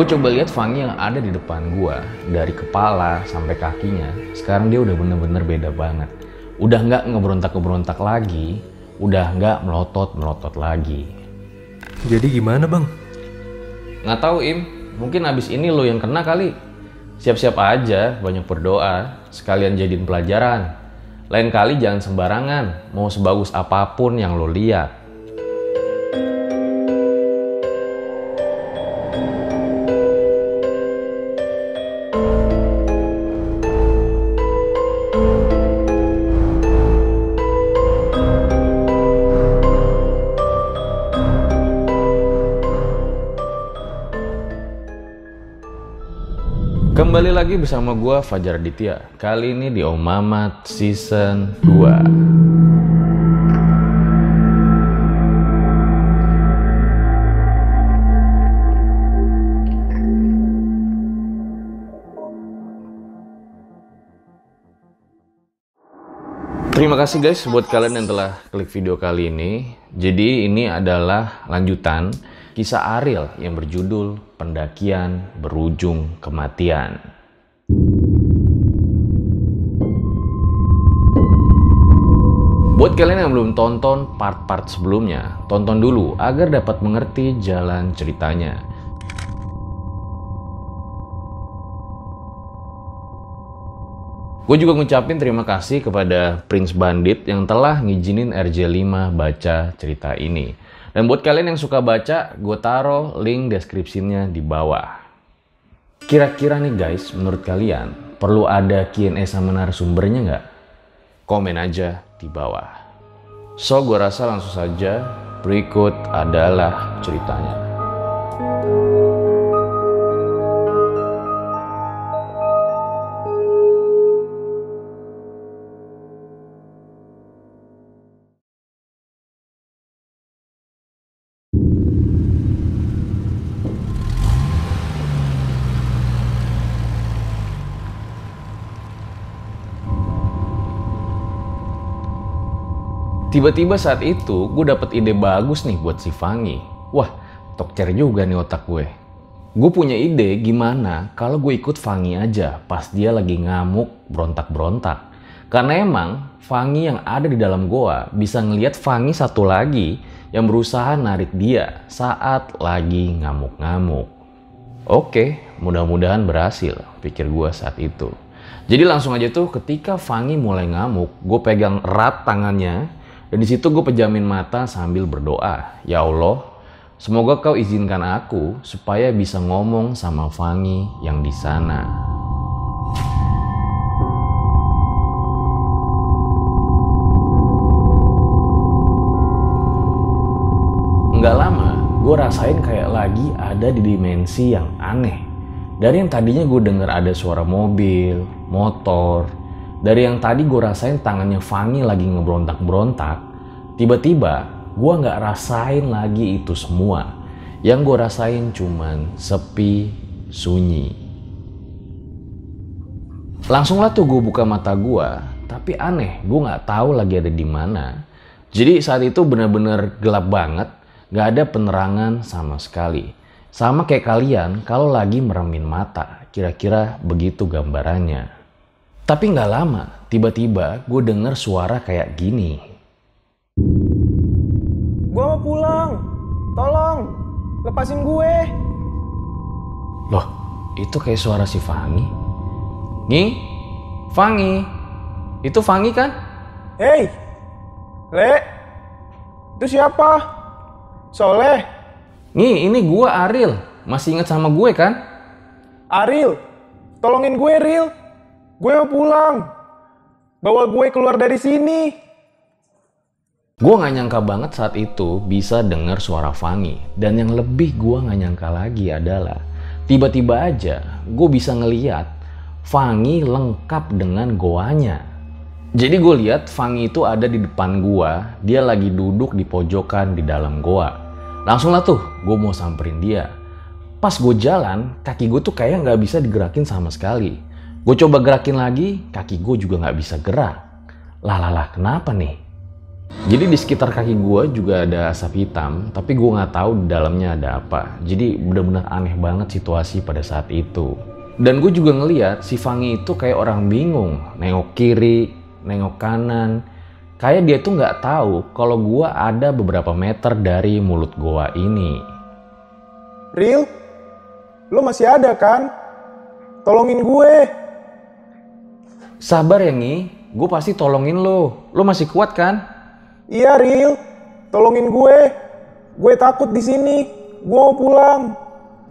Gue coba lihat Fangi yang ada di depan gue, dari kepala sampai kakinya. Sekarang dia udah bener-bener beda banget. Udah nggak ngeberontak-ngeberontak lagi, udah nggak melotot-melotot lagi. Jadi gimana bang? Nggak tahu Im, mungkin abis ini lo yang kena kali. Siap-siap aja, banyak berdoa, sekalian jadiin pelajaran. Lain kali jangan sembarangan, mau sebagus apapun yang lo lihat. Kembali lagi bersama gue Fajar Aditya. Kali ini di Om Mamat Season 2. Terima kasih guys buat kalian yang telah klik video kali ini. Jadi ini adalah lanjutan kisah Ariel yang berjudul Pendakian Berujung Kematian. Buat kalian yang belum tonton part-part sebelumnya, tonton dulu agar dapat mengerti jalan ceritanya. Gue juga ngucapin terima kasih kepada Prince Bandit yang telah ngizinin RJ5 baca cerita ini. Dan buat kalian yang suka baca, gue taruh link deskripsinya di bawah. Kira-kira nih guys, menurut kalian perlu ada Q&A sama narasumbernya nggak? Komen aja di bawah. So, gue rasa langsung saja berikut adalah ceritanya. Tiba-tiba saat itu gue dapet ide bagus nih buat si Fangi. Wah, tokcer juga nih otak gue. Gue punya ide gimana kalau gue ikut Fangi aja pas dia lagi ngamuk berontak-berontak. Karena emang Fangi yang ada di dalam goa bisa ngelihat Fangi satu lagi yang berusaha narik dia saat lagi ngamuk-ngamuk. Oke, mudah-mudahan berhasil, pikir gue saat itu. Jadi langsung aja tuh ketika Fangi mulai ngamuk, gue pegang erat tangannya. Dan di situ gue pejamin mata sambil berdoa, ya Allah, semoga kau izinkan aku supaya bisa ngomong sama Fangi yang di sana. Nggak lama, gue rasain kayak lagi ada di dimensi yang aneh. Dari yang tadinya gue denger ada suara mobil, motor. Dari yang tadi gue rasain tangannya Fangi lagi ngeberontak-berontak, tiba-tiba gue nggak rasain lagi itu semua. Yang gue rasain cuman sepi, sunyi. Langsung lah tuh gue buka mata gue, tapi aneh, gue nggak tahu lagi ada di mana. Jadi saat itu bener-bener gelap banget, nggak ada penerangan sama sekali. Sama kayak kalian kalau lagi meremin mata, kira-kira begitu gambarannya. Tapi nggak lama, tiba-tiba gue denger suara kayak gini. Gue mau pulang, tolong, lepasin gue. Loh, itu kayak suara si Fangi. Ngi, Fangi, itu Fangi kan? Hei, Le, itu siapa? Soleh. Ngi, ini gue Ariel, masih inget sama gue kan? Ariel, tolongin gue Ril. Gue mau pulang. Bawa gue keluar dari sini. Gue gak nyangka banget saat itu bisa denger suara Fangi. Dan yang lebih gue gak nyangka lagi adalah tiba-tiba aja gue bisa ngeliat Fangi lengkap dengan goanya. Jadi gue lihat Fangi itu ada di depan gue. Dia lagi duduk di pojokan di dalam goa. Langsung lah tuh gue mau samperin dia. Pas gue jalan, kaki gue tuh kayak gak bisa digerakin sama sekali. Gue coba gerakin lagi, kaki gue juga gak bisa gerak. Lah, kenapa nih? Jadi di sekitar kaki gue juga ada asap hitam, tapi gue nggak tahu di dalamnya ada apa. Jadi benar-benar aneh banget situasi pada saat itu. Dan gue juga ngeliat si Fangi itu kayak orang bingung, nengok kiri, nengok kanan. Kayak dia tuh nggak tahu kalau gue ada beberapa meter dari mulut gue ini. Ril, lo masih ada kan? Tolongin gue. Sabar ya Ngi, gue pasti tolongin lo. Lo masih kuat kan? Iya Ril, tolongin gue. Gue takut di sini. Gue mau pulang.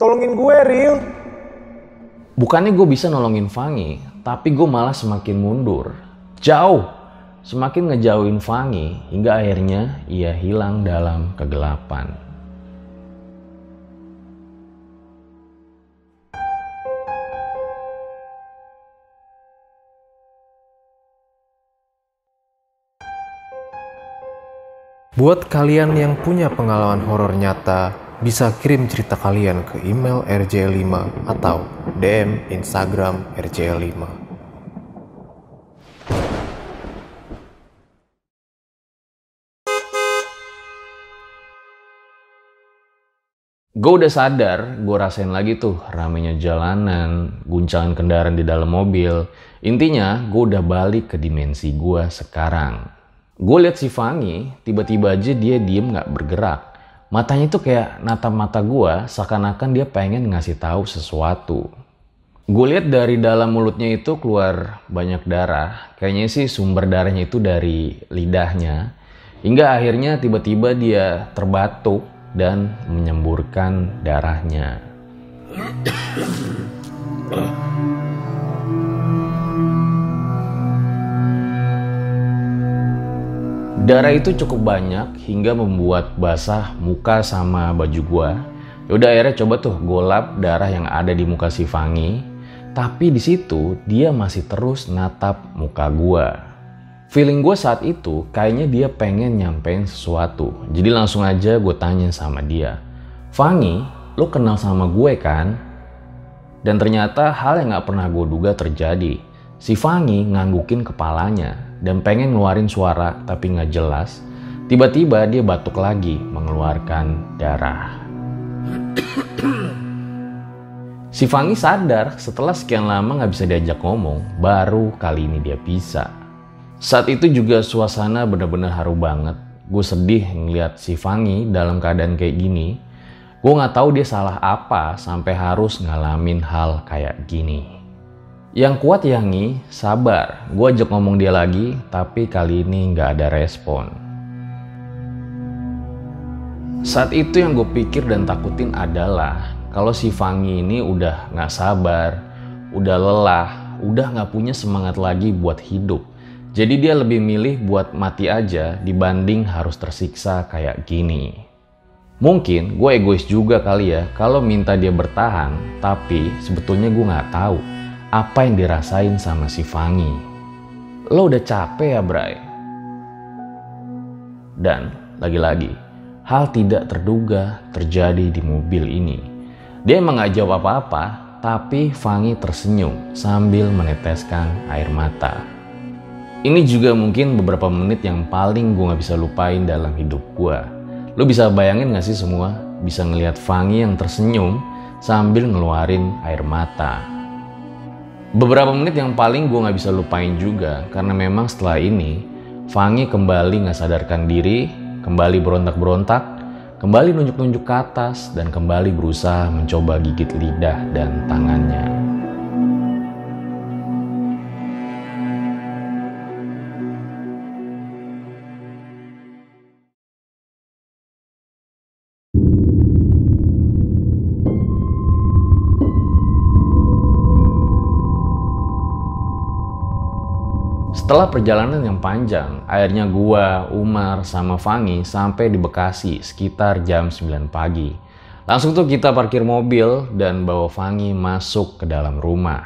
Tolongin gue Ril. Bukannya gue bisa nolongin Fangi, tapi gue malah semakin mundur. Jauh, semakin ngejauhin Fangi hingga akhirnya ia hilang dalam kegelapan. Buat kalian yang punya pengalaman horor nyata, bisa kirim cerita kalian ke email rjl5 atau DM Instagram rjl5. Gue udah sadar, gue rasain lagi tuh ramainya jalanan, guncangan kendaraan di dalam mobil. Intinya, gue udah balik ke dimensi gue sekarang. Gue liat si Fangi, tiba-tiba aja dia diem gak bergerak. Matanya tuh kayak natap mata gue, seakan-akan dia pengen ngasih tahu sesuatu. Gue liat dari dalam mulutnya itu keluar banyak darah. Kayaknya sih sumber darahnya itu dari lidahnya. Hingga akhirnya tiba-tiba dia terbatuk dan menyemburkan darahnya. Darah itu cukup banyak hingga membuat basah muka sama baju gua. Yaudah akhirnya coba tuh gue lap darah yang ada di muka si Fangi. Tapi di situ dia masih terus natap muka gua. Feeling gue saat itu kayaknya dia pengen nyampein sesuatu. Jadi langsung aja gue tanya sama dia, Fangi, lo kenal sama gue kan? Dan ternyata hal yang gak pernah gue duga terjadi. Si Fangi nganggukin kepalanya dan pengen ngeluarin suara tapi gak jelas. Tiba-tiba dia batuk lagi mengeluarkan darah. Si Fangi sadar setelah sekian lama gak bisa diajak ngomong, baru kali ini dia bisa. Saat itu juga suasana benar-benar haru banget. Gue sedih ngeliat si Fangi dalam keadaan kayak gini. Gue gak tahu dia salah apa sampai harus ngalamin hal kayak gini. Yang kuat ya Ngi, sabar. Gue ajak ngomong dia lagi, tapi kali ini gak ada respon. Saat itu yang gue pikir dan takutin adalah kalau si Fangi ini udah gak sabar, udah lelah, udah gak punya semangat lagi buat hidup. Jadi dia lebih milih buat mati aja dibanding harus tersiksa kayak gini. Mungkin gue egois juga kali ya kalau minta dia bertahan, tapi sebetulnya gue gak tahu apa yang dirasain sama si Fangi. Lo udah capek ya Bray? Dan lagi-lagi, hal tidak terduga terjadi di mobil ini. Dia emang gak jawab apa-apa, tapi Fangi tersenyum sambil meneteskan air mata. Ini juga mungkin beberapa menit yang paling gue gak bisa lupain dalam hidup gue. Lo bisa bayangin gak sih semua? Bisa ngelihat Fangi yang tersenyum sambil ngeluarin air mata. Beberapa menit yang paling gue gak bisa lupain juga karena memang setelah ini Fangi kembali gak sadarkan diri, kembali berontak-berontak, kembali nunjuk-nunjuk ke atas, dan kembali berusaha mencoba gigit lidah dan tangannya. Setelah perjalanan yang panjang, akhirnya gua, Umar, sama Fangi sampai di Bekasi sekitar jam 9 pagi. Langsung tuh kita parkir mobil dan bawa Fangi masuk ke dalam rumah.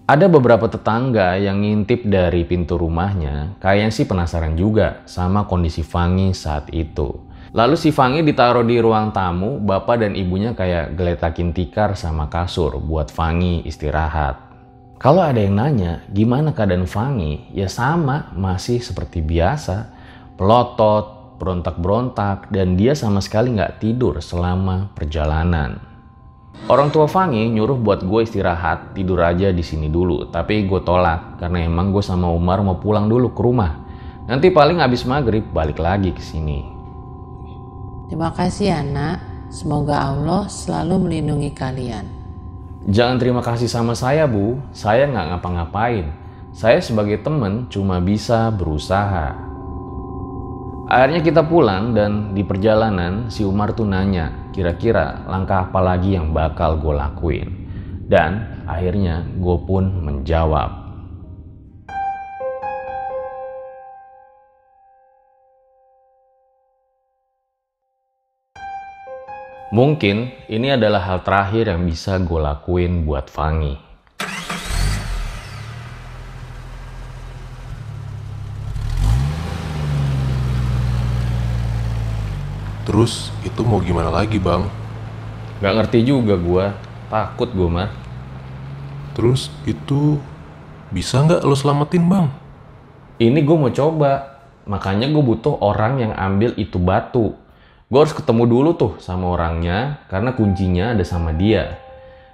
Ada beberapa tetangga yang ngintip dari pintu rumahnya, kayaknya sih penasaran juga sama kondisi Fangi saat itu. Lalu si Fangi ditaruh di ruang tamu, bapak dan ibunya kayak geletakin tikar sama kasur buat Fangi istirahat. Kalau ada yang nanya, gimana keadaan Fangi? Ya sama, masih seperti biasa. Pelotot, berontak-berontak, dan dia sama sekali nggak tidur selama perjalanan. Orang tua Fangi nyuruh buat gue istirahat, tidur aja di sini dulu. Tapi gue tolak karena emang gue sama Umar mau pulang dulu ke rumah. Nanti paling habis maghrib balik lagi ke sini. Terima kasih ya nak, semoga Allah selalu melindungi kalian. Jangan terima kasih sama saya Bu, saya nggak ngapa-ngapain. Saya sebagai temen cuma bisa berusaha. Akhirnya kita pulang dan di perjalanan si Umar tuh nanya kira-kira langkah apa lagi yang bakal gue lakuin. Dan akhirnya gue pun menjawab. Mungkin ini adalah hal terakhir yang bisa gue lakuin buat Fangi. Terus itu mau gimana lagi bang? Gak ngerti juga gue, takut gue Mar. Terus itu bisa nggak lo selamatin bang? Ini gue mau coba, makanya gue butuh orang yang ambil itu batu. Gue harus ketemu dulu tuh sama orangnya, karena kuncinya ada sama dia.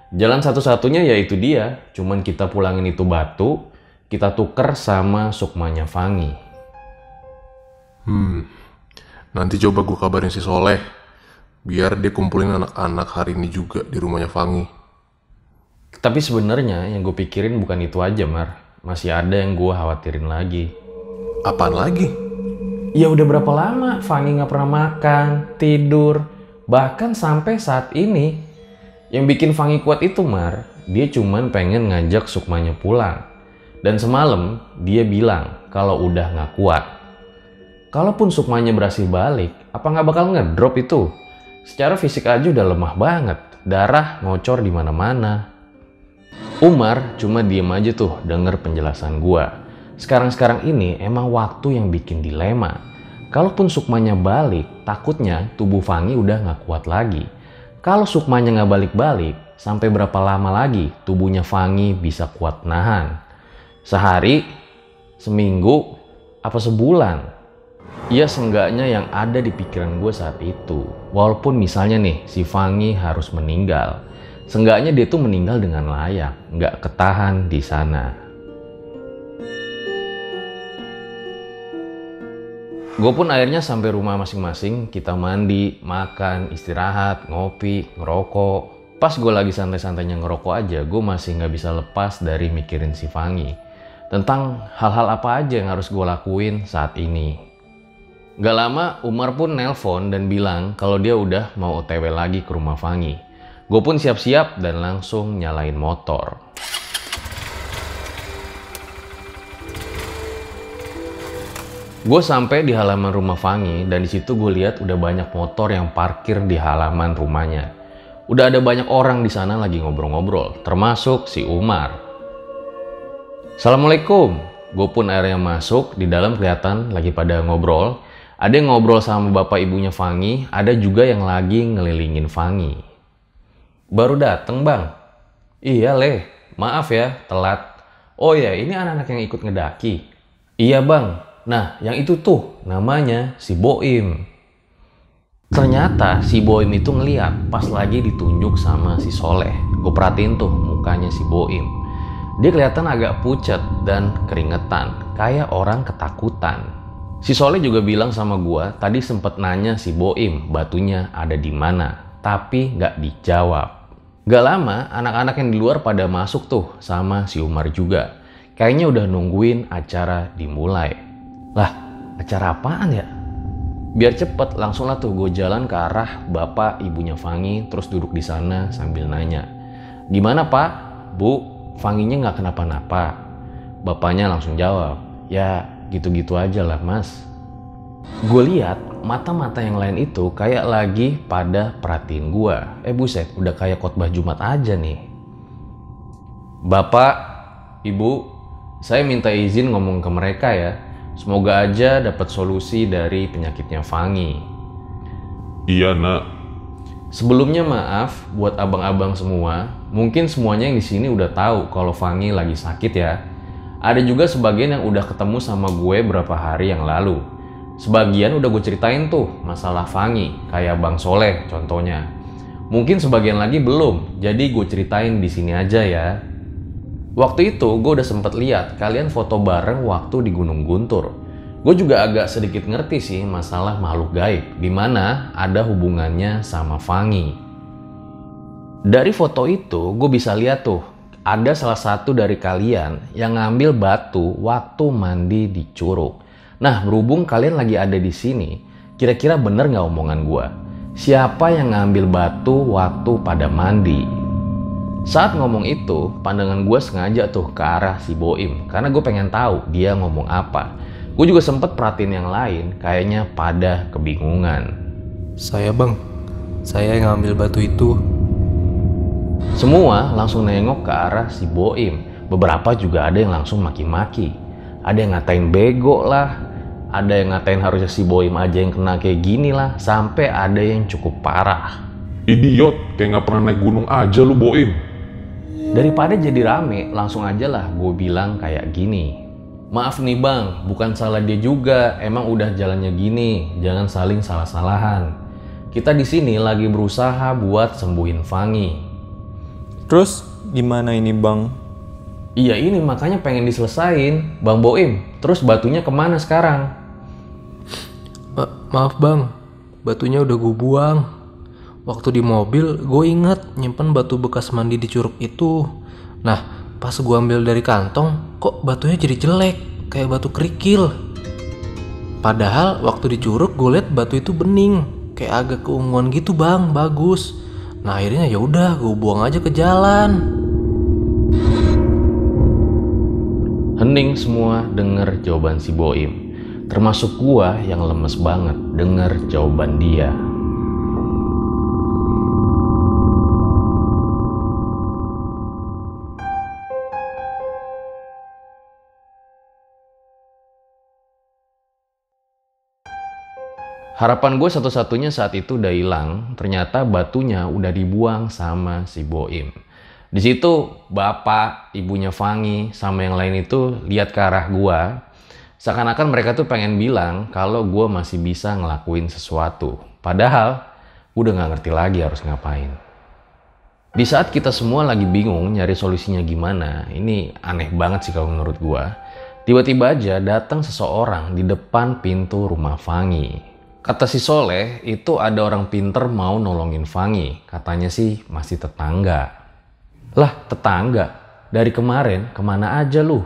Jalan satu-satunya yaitu dia, cuman kita pulangin itu batu, kita tuker sama sukmanya Fangi. Nanti coba gue kabarin si Soleh, biar dia kumpulin anak-anak hari ini juga di rumahnya Fangi. Tapi sebenarnya yang gue pikirin bukan itu aja Mar, masih ada yang gue khawatirin lagi. Apaan lagi? Ya udah berapa lama Fangi gak pernah makan, tidur, bahkan sampai saat ini. Yang bikin Fangi kuat itu Mar, dia cuman pengen ngajak sukmanya pulang. Dan semalam dia bilang kalau udah gak kuat. Kalaupun sukmanya berhasil balik, apa nggak bakal ngedrop itu? Secara fisik aja udah lemah banget, darah ngocor di mana-mana. Umar cuma diem aja tuh denger penjelasan gua. Sekarang ini emang waktu yang bikin dilema. Kalaupun sukmanya balik, takutnya tubuh Fangi udah nggak kuat lagi. Kalau sukmanya nggak balik-balik, sampai berapa lama lagi tubuhnya Fangi bisa kuat nahan? Sehari, seminggu, apa sebulan? Ya seenggaknya yang ada di pikiran gue saat itu. Walaupun misalnya nih si Fangi harus meninggal, seenggaknya dia tuh meninggal dengan layak, nggak ketahan di sana. Gue pun akhirnya sampai rumah masing-masing, kita mandi, makan, istirahat, ngopi, ngerokok. Pas gue lagi santai-santainya ngerokok aja, gue masih nggak bisa lepas dari mikirin si Fangi. Tentang hal-hal apa aja yang harus gue lakuin saat ini. Gak lama Umar pun nelpon dan bilang kalau dia udah mau OTW lagi ke rumah Fangi. Gue pun siap-siap dan langsung nyalain motor. Gue sampai di halaman rumah Fangi dan di situ gue lihat udah banyak motor yang parkir di halaman rumahnya. Udah ada banyak orang di sana lagi ngobrol-ngobrol, termasuk si Umar. Assalamualaikum. Gue pun akhirnya masuk, di dalam kelihatan lagi pada ngobrol. Ada yang ngobrol sama bapak ibunya Fangi, ada juga yang lagi ngelilingin Fangi. Baru dateng bang? Iya Leh, maaf ya telat. Oh ya ini anak-anak yang ikut ngedaki? Iya bang, nah yang itu tuh namanya si Boim. Ternyata si Boim itu ngeliat pas lagi ditunjuk sama si Soleh. Gue perhatiin tuh mukanya si Boim. Dia kelihatan agak pucat dan keringetan, kayak orang ketakutan. Si Soleh juga bilang sama gua, tadi sempet nanya si Boim batunya ada di mana, tapi nggak dijawab. Gak lama, anak-anak yang di luar pada masuk tuh sama si Umar juga. Kayaknya udah nungguin acara dimulai. Lah, acara apaan ya? Biar cepet, langsung lah tuh gue jalan ke arah bapak ibunya Fangi, terus duduk di sana sambil nanya. Gimana pak? Bu, Fanginya nggak kenapa-napa? Bapaknya langsung jawab, ya gitu-gitu aja lah mas. Gue lihat mata-mata yang lain itu kayak lagi pada perhatiin gue. Buset, udah kayak khotbah Jumat aja nih. Bapak, ibu, saya minta izin ngomong ke mereka ya. Semoga aja dapat solusi dari penyakitnya Fangi. Iya nak. Sebelumnya maaf buat abang-abang semua. Mungkin semuanya yang di sini udah tahu kalau Fangi lagi sakit ya. Ada juga sebagian yang udah ketemu sama gue berapa hari yang lalu. Sebagian udah gue ceritain tuh masalah Fangi, kayak Bang Soleh contohnya. Mungkin sebagian lagi belum, jadi gue ceritain di sini aja ya. Waktu itu gue udah sempet lihat kalian foto bareng waktu di Gunung Guntur. Gue juga agak sedikit ngerti sih masalah makhluk gaib, dimana ada hubungannya sama Fangi. Dari foto itu gue bisa lihat tuh, ada salah satu dari kalian yang ngambil batu waktu mandi di curug. Nah, berhubung kalian lagi ada di sini, kira-kira bener nggak omongan gue? Siapa yang ngambil batu waktu pada mandi? Saat ngomong itu, pandangan gue sengaja tuh ke arah si Boim, karena gue pengen tahu dia ngomong apa. Gue juga sempet perhatiin yang lain, kayaknya pada kebingungan. Saya bang, saya yang ngambil batu itu. Semua langsung nengok ke arah si Boim. Beberapa juga ada yang langsung maki-maki. Ada yang ngatain bego lah, ada yang ngatain harusnya si Boim aja yang kena kayak gini lah, sampai ada yang cukup parah. Idiot, kayak nggak pernah naik gunung aja lu Boim. Daripada jadi rame, langsung aja lah gue bilang kayak gini. Maaf nih bang, bukan salah dia juga, emang udah jalannya gini, jangan saling salah-salahan. Kita di sini lagi berusaha buat sembuhin Fangi. Terus gimana ini bang? Iya ini makanya pengen diselesain, Bang Boim. Terus batunya kemana sekarang? Maaf bang, batunya udah gue buang. Waktu di mobil gue inget nyimpen batu bekas mandi di curug itu. Nah pas gue ambil dari kantong, kok batunya jadi jelek, kayak batu kerikil. Padahal waktu di curug gue liat batu itu bening, kayak agak keunguan gitu bang, bagus. Nah akhirnya ya udah gue buang aja ke jalan. Hening semua denger jawaban si Boim. Termasuk gua yang lemes banget denger jawaban dia. Harapan gue satu-satunya saat itu udah hilang. Ternyata batunya udah dibuang sama si Boim. Di situ bapak, ibunya Fangi, sama yang lain itu lihat ke arah gua. Seakan-akan mereka tuh pengen bilang kalau gua masih bisa ngelakuin sesuatu. Padahal gue udah gak ngerti lagi harus ngapain. Di saat kita semua lagi bingung nyari solusinya gimana, ini aneh banget sih kalau menurut gua. Tiba-tiba aja datang seseorang di depan pintu rumah Fangi. Kata si Soleh, itu ada orang pinter mau nolongin Fangi. Katanya sih masih tetangga. Lah tetangga, dari kemarin kemana aja lu?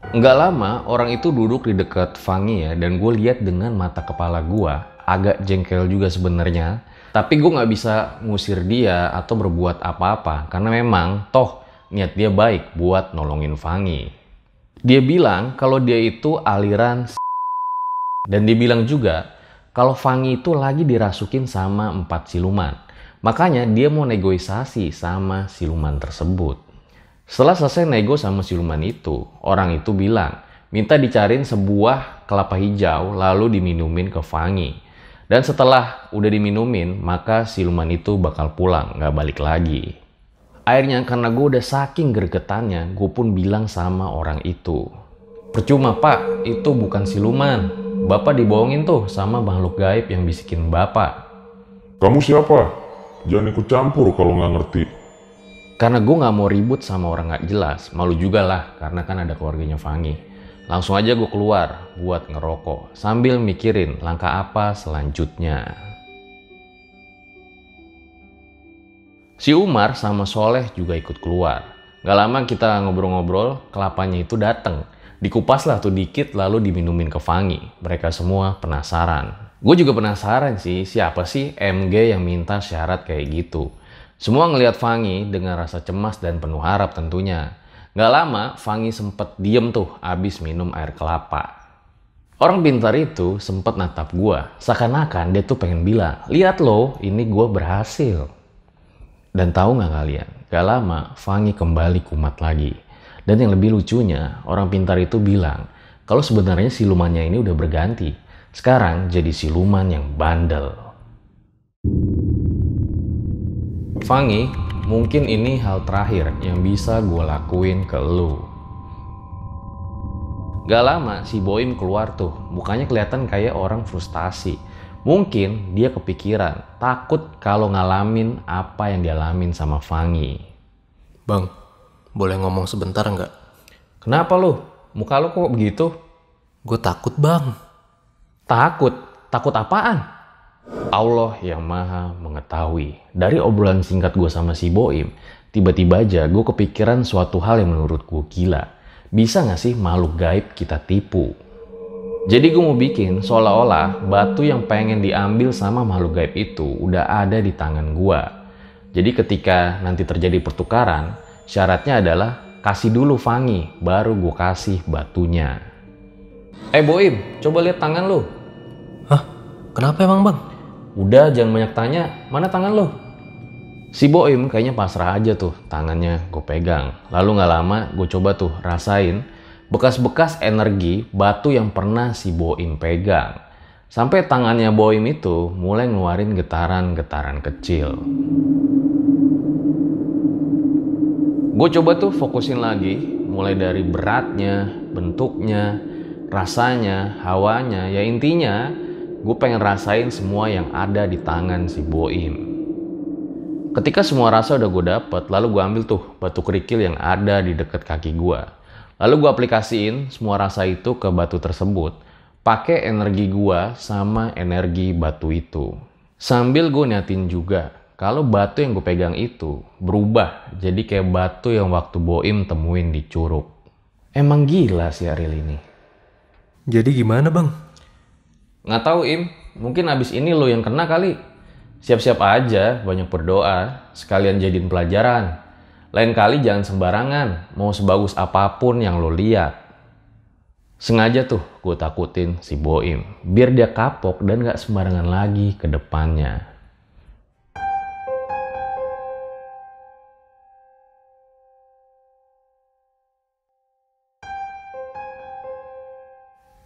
Nggak lama orang itu duduk di dekat Fangi ya, dan gue lihat dengan mata kepala gue agak jengkel juga sebenarnya. Tapi gue nggak bisa ngusir dia atau berbuat apa-apa karena memang toh niat dia baik buat nolongin Fangi. Dia bilang kalau dia itu aliran dan dia bilang juga kalau Fangi itu lagi dirasukin sama 4 siluman. Makanya dia mau negosiasi sama siluman tersebut. Setelah selesai nego sama siluman itu, orang itu bilang minta dicariin sebuah kelapa hijau lalu diminumin ke Fangi. Dan setelah udah diminumin, maka siluman itu bakal pulang, gak balik lagi. Akhirnya karena gue udah saking gregetannya, gue pun bilang sama orang itu. Percuma pak, itu bukan siluman. Bapak dibohongin tuh sama makhluk gaib yang bisikin bapak. Kamu siapa? Jangan ikut campur kalau nggak ngerti. Karena gue nggak mau ribut sama orang nggak jelas, malu juga lah karena kan ada keluarganya Fangi. Langsung aja gue keluar buat ngerokok sambil mikirin langkah apa selanjutnya. Si Umar sama Soleh juga ikut keluar. Gak lama kita ngobrol-ngobrol, kelapanya itu dateng. Dikupas lah tuh dikit lalu diminumin ke Fangi. Mereka semua penasaran. Gue juga penasaran sih, siapa sih MG yang minta syarat kayak gitu. Semua ngelihat Fangi dengan rasa cemas dan penuh harap tentunya. Gak lama, Fangi sempet diem tuh abis minum air kelapa. Orang pintar itu sempet natap gue, seakan-akan dia tuh pengen bilang, lihat loh, ini gue berhasil. Dan tahu gak kalian, gak lama Fangi kembali kumat lagi. Dan yang lebih lucunya, orang pintar itu bilang, kalau sebenarnya silumannya ini udah berganti. Sekarang jadi siluman yang bandel. Fangi, mungkin ini hal terakhir yang bisa gue lakuin ke lu. Gak lama si Boim keluar tuh, mukanya kelihatan kayak orang frustasi. Mungkin dia kepikiran, takut kalau ngalamin apa yang dialamin sama Fangi. Bang, boleh ngomong sebentar nggak? Kenapa lu? Muka lu kok begitu? Gue takut bang. Takut? Takut apaan? Allah yang maha mengetahui. Dari obrolan singkat gue sama si Boim, tiba-tiba aja gue kepikiran suatu hal yang menurut gue gila. Bisa gak sih makhluk gaib kita tipu? Jadi gue mau bikin seolah-olah batu yang pengen diambil sama makhluk gaib itu udah ada di tangan gue. Jadi ketika nanti terjadi pertukaran, syaratnya adalah kasih dulu Fangi, baru gue kasih batunya. Boim, coba lihat tangan lu. Hah? Kenapa emang bang? Udah, jangan banyak tanya. Mana tangan lu? Si Boim kayaknya pasrah aja tuh, tangannya gue pegang. Lalu gak lama gue coba tuh rasain bekas-bekas energi batu yang pernah si Boim pegang. Sampai tangannya Boim itu mulai ngeluarin getaran-getaran kecil. Gue coba tuh fokusin lagi, mulai dari beratnya, bentuknya, rasanya, hawanya. Ya intinya gue pengen rasain semua yang ada di tangan si Boim. Ketika semua rasa udah gue dapet, lalu gue ambil tuh batu kerikil yang ada di deket kaki gue. Lalu gue aplikasiin semua rasa itu ke batu tersebut, pakai energi gue sama energi batu itu. Sambil gue niatin juga, kalau batu yang gue pegang itu berubah jadi kayak batu yang waktu Boim temuin di Curug. Emang gila si Ariel ini. Jadi gimana bang? Nggak tahu Im, mungkin abis ini lo yang kena kali. Siap-siap aja, banyak berdoa, sekalian jadiin pelajaran. Lain kali jangan sembarangan, mau sebagus apapun yang lo lihat. Sengaja tuh gue takutin si Boim, biar dia kapok dan gak sembarangan lagi ke depannya.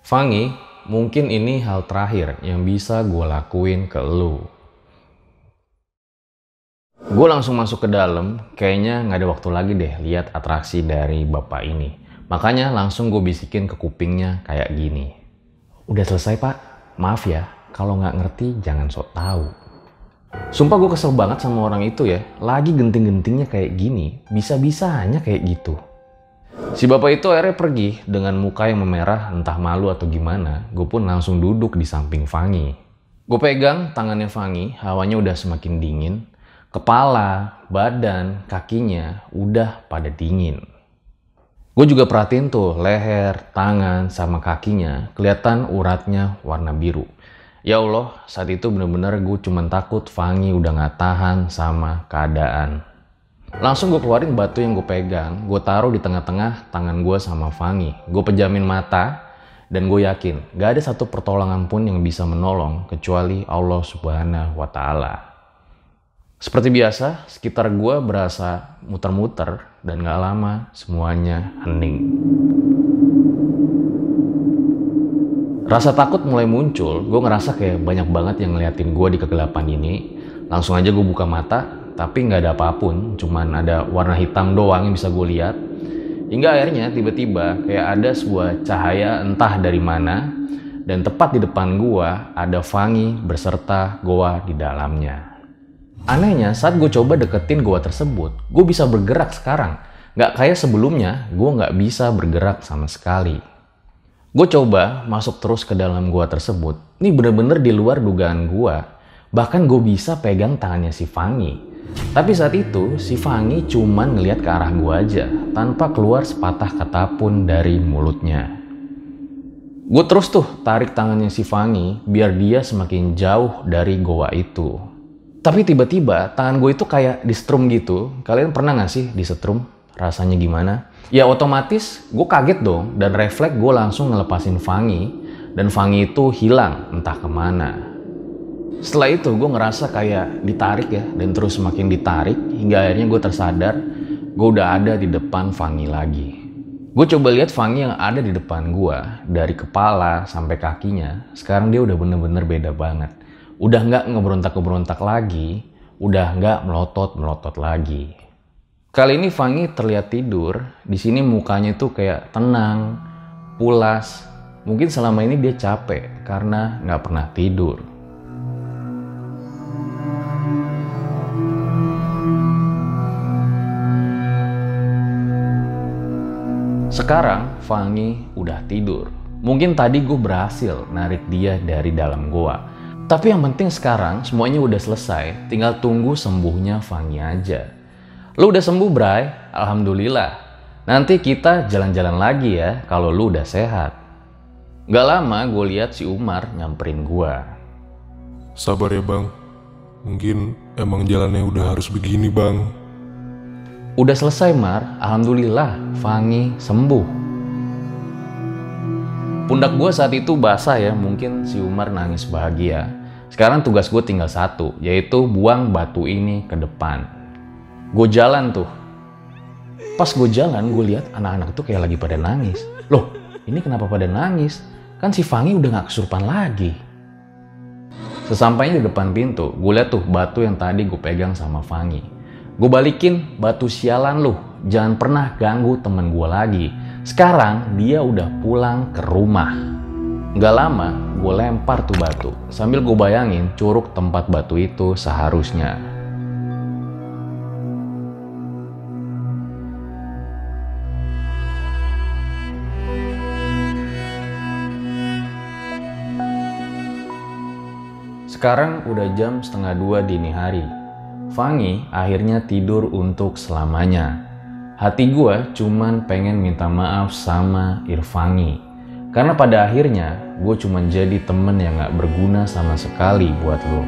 Fangi, mungkin ini hal terakhir yang bisa gue lakuin ke lo. Gue langsung masuk ke dalam, kayaknya nggak ada waktu lagi deh lihat atraksi dari bapak ini. Makanya langsung gue bisikin ke kupingnya kayak gini. Udah selesai pak, maaf ya, kalau nggak ngerti jangan sok tahu. Sumpah gue kesel banget sama orang itu ya, lagi genting-gentingnya kayak gini, bisa-bisanya kayak gitu. Si bapak itu akhirnya pergi dengan muka yang memerah, entah malu atau gimana. Gue pun langsung duduk di samping Fangi. Gue pegang tangannya Fangi, hawanya udah semakin dingin. Kepala, badan, kakinya udah pada dingin. Gue juga perhatiin tuh leher, tangan, sama kakinya kelihatan uratnya warna biru. Ya Allah, saat itu bener-bener gue cuman takut Fangi udah gak tahan sama keadaan. Langsung gue keluarin batu yang gue pegang, gue taruh di tengah-tengah tangan gue sama Fangi. Gue pejamin mata dan gue yakin gak ada satu pertolongan pun yang bisa menolong kecuali Allah Subhanahu wa Ta'ala. Seperti biasa, sekitar gue berasa muter-muter dan gak lama semuanya hening. Rasa takut mulai muncul, gue ngerasa kayak banyak banget yang ngeliatin gue di kegelapan ini. Langsung aja gue buka mata, tapi gak ada apapun, cuman ada warna hitam doang yang bisa gue lihat. Hingga akhirnya tiba-tiba kayak ada sebuah cahaya entah dari mana, dan tepat di depan gue ada Fangi beserta goa di dalamnya. Anehnya saat gue coba deketin goa tersebut, gue bisa bergerak sekarang. Gak kayak sebelumnya, gue gak bisa bergerak sama sekali. Gue coba masuk terus ke dalam goa tersebut. Ini bener-bener di luar dugaan gue. Bahkan gue bisa pegang tangannya si Fangi. Tapi saat itu, si Fangi cuman ngeliat ke arah gue aja, tanpa keluar sepatah kata pun dari mulutnya. Gue terus tuh tarik tangannya si Fangi, biar dia semakin jauh dari goa itu. Tapi tiba-tiba tangan gue itu kayak disetrum gitu. Kalian pernah gak sih disetrum? Rasanya gimana? Ya otomatis gue kaget dong. Dan refleks gue langsung ngelepasin Fangi. Dan Fangi itu hilang entah kemana. Setelah itu gue ngerasa kayak ditarik ya. Dan terus semakin ditarik. Hingga akhirnya gue tersadar. Gue udah ada di depan Fangi lagi. Gue coba lihat Fangi yang ada di depan gue. Dari kepala sampai kakinya. Sekarang dia udah bener-bener beda banget. Udah nggak ngeberontak-ngeberontak lagi, udah nggak melotot-melotot lagi. Kali ini Fangi terlihat tidur, di sini mukanya tuh kayak tenang, pulas. Mungkin selama ini dia capek karena nggak pernah tidur. Sekarang Fangi udah tidur. Mungkin tadi gue berhasil narik dia dari dalam goa. Tapi yang penting sekarang semuanya udah selesai. Tinggal tunggu sembuhnya Fangi aja. Lu udah sembuh, Bray? Alhamdulillah. Nanti kita jalan-jalan lagi ya kalau lu udah sehat. Gak lama gue lihat si Umar nyamperin gue. Sabar ya bang, mungkin emang jalannya udah harus begini bang. Udah selesai, Mar. Alhamdulillah, Fangi sembuh. Pundak gue saat itu basah ya, mungkin si Umar nangis bahagia. Sekarang tugas gue tinggal satu, yaitu buang batu ini ke depan. Gue jalan tuh. Pas gue jalan, gue lihat anak-anak tuh kayak lagi pada nangis. Loh, ini kenapa pada nangis? Kan si Fangi udah gak kesurupan lagi. Sesampainya di depan pintu, gue lihat tuh batu yang tadi gue pegang sama Fangi. Gue balikin, batu sialan lu, jangan pernah ganggu temen gue lagi. Sekarang dia udah pulang ke rumah. Gak lama, gue lempar tuh batu, sambil gue bayangin curug tempat batu itu seharusnya. Sekarang udah jam 1:30 dini hari. Fangi akhirnya tidur untuk selamanya. Hati gue cuman pengen minta maaf sama Irfangi. Karena pada akhirnya gue cuman jadi temen yang gak berguna sama sekali buat lo.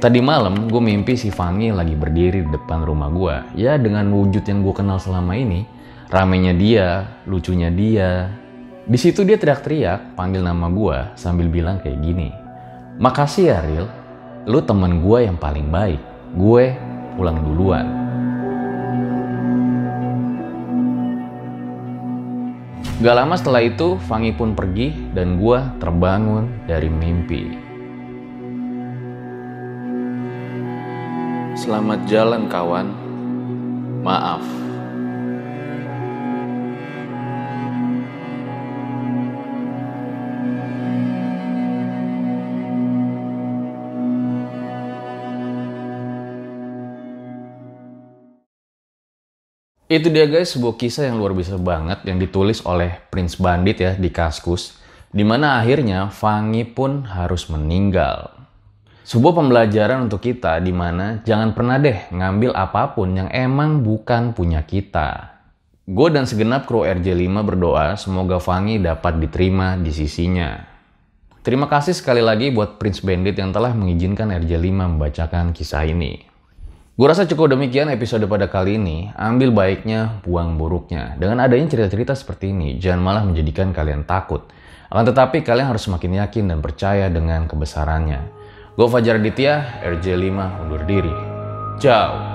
Tadi malam gue mimpi si Fangi lagi berdiri di depan rumah gue. Ya dengan wujud yang gue kenal selama ini. Ramenya dia, lucunya dia. Di situ dia teriak-teriak, panggil nama gue sambil bilang kayak gini. Makasih ya Ril, lu temen gue yang paling baik. Gue pulang duluan. Gak lama setelah itu, Fangi pun pergi dan gue terbangun dari mimpi. Selamat jalan kawan. Maaf. Itu dia guys, sebuah kisah yang luar biasa banget yang ditulis oleh Prince Bandit ya di Kaskus, dimana akhirnya Fangi pun harus meninggal. Sebuah pembelajaran untuk kita dimana jangan pernah deh ngambil apapun yang emang bukan punya kita. Gue dan segenap kru RJ5 berdoa semoga Fangi dapat diterima di sisinya. Terima kasih sekali lagi buat Prince Bandit yang telah mengizinkan RJ5 membacakan kisah ini. Gue rasa cukup demikian episode pada kali ini. Ambil baiknya, buang buruknya. Dengan adanya cerita-cerita seperti ini, jangan malah menjadikan kalian takut. Akan tetapi kalian harus semakin yakin dan percaya dengan kebesarannya. Gue Fajar Aditya, RJ5 undur diri. Ciao.